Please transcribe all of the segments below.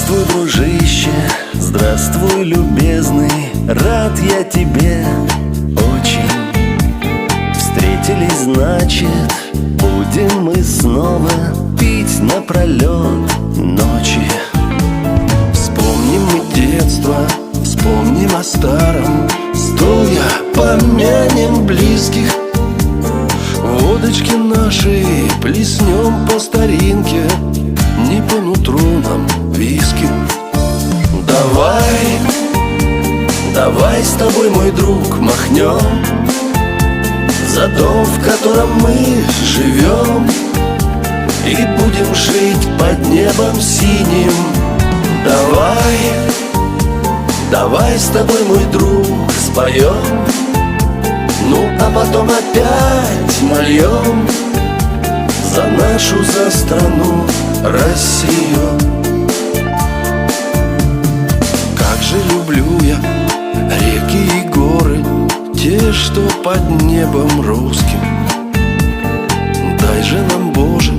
Здравствуй, дружище, здравствуй, любезный, рад я тебе очень. Встретились, значит, будем мы снова пить напролет ночи. Вспомним мы детство, вспомним о старом, стулья помянем близких, водочки наши плеснем по старинке, не по нутру нам виски. Давай с тобой, мой друг, махнем за дом, в котором мы живем, и будем жить под небом синим. Давай с тобой, мой друг, споем, ну а потом опять мольем за нашу, за страну Россию. Как же люблю я реки и горы, те, что под небом русским. Дай же нам, Боже,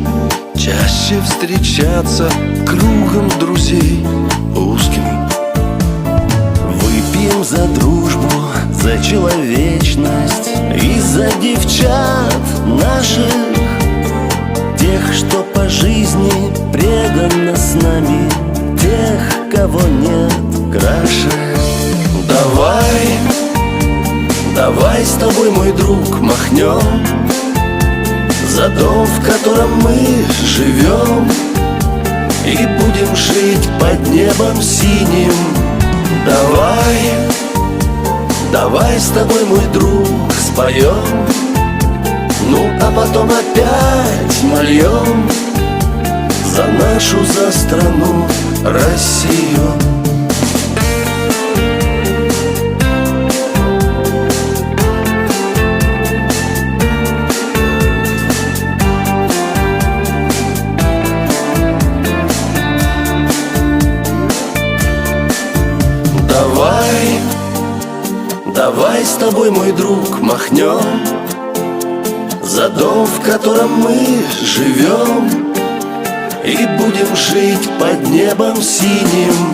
чаще встречаться кругом друзей узким. Выпьем за дружбу, за человечность и за девчат наших, тех, что по жизни преданно с нами, тех, кого нет краше. Давай с тобой, мой друг, махнем за дом, в котором мы живем, и будем жить под небом синим. Давай с тобой, мой друг, споем, ну а потом опять мольем за нашу, за страну Россию. Давай с тобой, мой друг, махнем за дом, в котором мы живем, и будем жить под небом синим.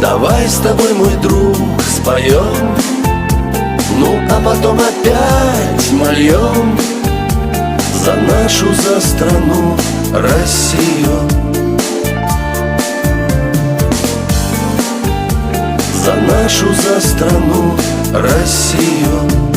Давай с тобой, мой друг, споем, ну а потом опять мольем за нашу, за страну Россию. За нашу, за страну Россию.